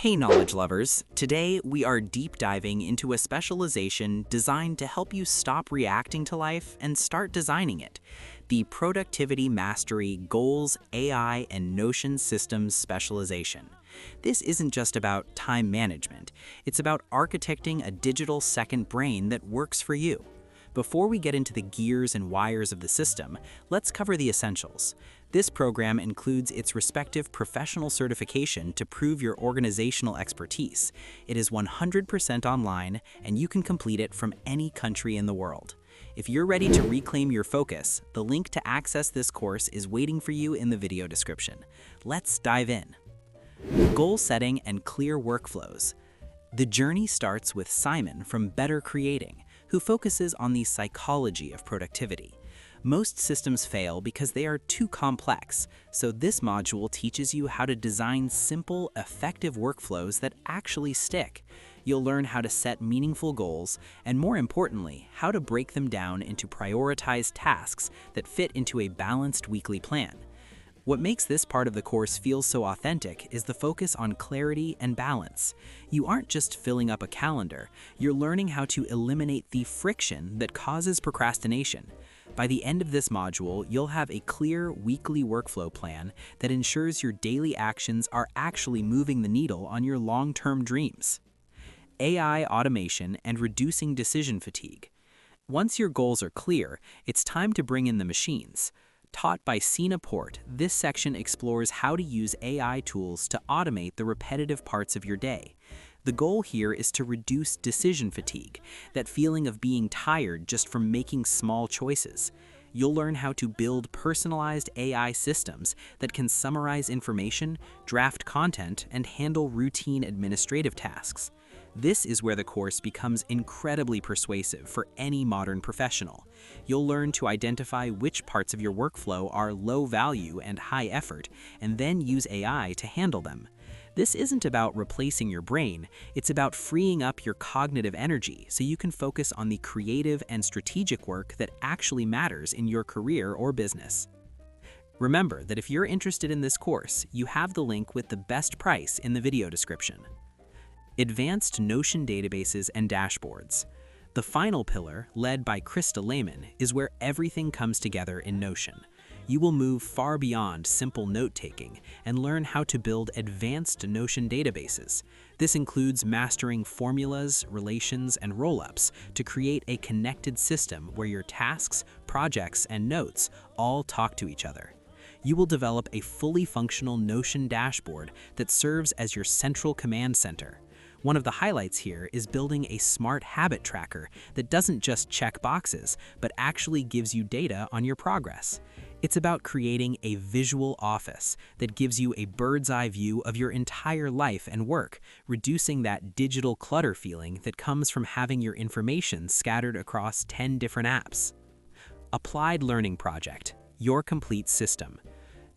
Hey knowledge lovers, today we are deep diving into a specialization designed to help you stop reacting to life and start designing it. The Productivity Mastery Goals, AI, and Notion Systems Specialization. This isn't just about time management, it's about architecting a digital second brain that works for you. Before we get into the gears and wires of the system, let's cover the essentials. This program includes its respective professional certification to prove your organizational expertise. It is 100% online, and you can complete it from any country in the world. If you're ready to reclaim your focus, the link to access this course is waiting for you in the video description. Let's dive in. Goal setting and clear workflows. The journey starts with Simon from Better Creating, who focuses on the psychology of productivity. Most systems fail because they are too complex, so this module teaches you how to design simple, effective workflows that actually stick. You'll learn how to set meaningful goals, and more importantly, how to break them down into prioritized tasks that fit into a balanced weekly plan. What makes this part of the course feel so authentic is the focus on clarity and balance. You aren't just filling up a calendar, you're learning how to eliminate the friction that causes procrastination. By the end of this module, you'll have a clear weekly workflow plan that ensures your daily actions are actually moving the needle on your long-term dreams. AI automation and reducing decision fatigue. Once your goals are clear, it's time to bring in the machines. Taught by Sina Port, this section explores how to use AI tools to automate the repetitive parts of your day. The goal here is to reduce decision fatigue, that feeling of being tired just from making small choices. You'll learn how to build personalized AI systems that can summarize information, draft content, and handle routine administrative tasks. This is where the course becomes incredibly persuasive for any modern professional. You'll learn to identify which parts of your workflow are low value and high effort, and then use AI to handle them. This isn't about replacing your brain, it's about freeing up your cognitive energy so you can focus on the creative and strategic work that actually matters in your career or business. Remember that if you're interested in this course, you have the link with the best price in the video description. Advanced Notion databases and dashboards. The final pillar, led by Krista Lehman, is where everything comes together in Notion. You will move far beyond simple note-taking and learn how to build advanced Notion databases. This includes mastering formulas, relations, and roll-ups to create a connected system where your tasks, projects, and notes all talk to each other. You will develop a fully functional Notion dashboard that serves as your central command center. One of the highlights here is building a smart habit tracker that doesn't just check boxes, but actually gives you data on your progress. It's about creating a visual office that gives you a bird's-eye view of your entire life and work, reducing that digital clutter feeling that comes from having your information scattered across 10 different apps. Applied Learning Project, your complete system.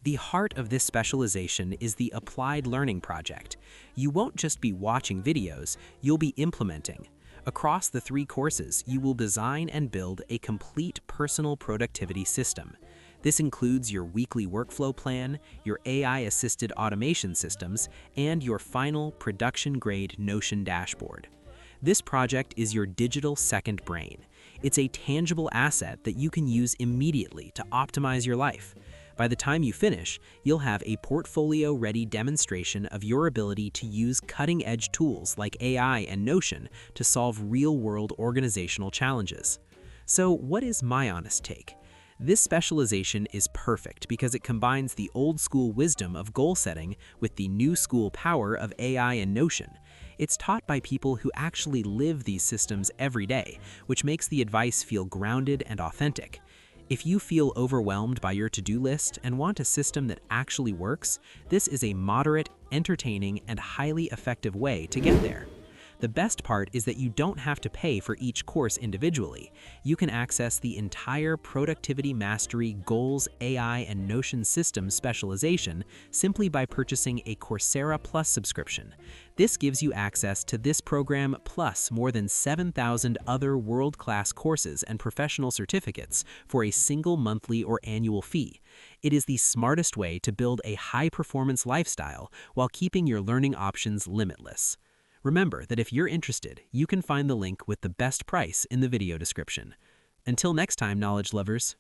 The heart of this specialization is the Applied Learning Project. You won't just be watching videos, you'll be implementing. Across the 3 courses, you will design and build a complete personal productivity system. This includes your weekly workflow plan, your AI-assisted automation systems, and your final production-grade Notion dashboard. This project is your digital second brain. It's a tangible asset that you can use immediately to optimize your life. By the time you finish, you'll have a portfolio-ready demonstration of your ability to use cutting-edge tools like AI and Notion to solve real-world organizational challenges. So, what is my honest take? This specialization is perfect because it combines the old-school wisdom of goal setting with the new-school power of AI and Notion. It's taught by people who actually live these systems every day, which makes the advice feel grounded and authentic. If you feel overwhelmed by your to-do list and want a system that actually works, this is a moderate, entertaining, and highly effective way to get there. The best part is that you don't have to pay for each course individually. You can access the entire Productivity Mastery Goals, AI, and Notion Systems Specialization simply by purchasing a Coursera Plus subscription. This gives you access to this program plus more than 7,000 other world-class courses and professional certificates for a single monthly or annual fee. It is the smartest way to build a high-performance lifestyle while keeping your learning options limitless. Remember that if you're interested, you can find the link with the best price in the video description. Until next time, knowledge lovers.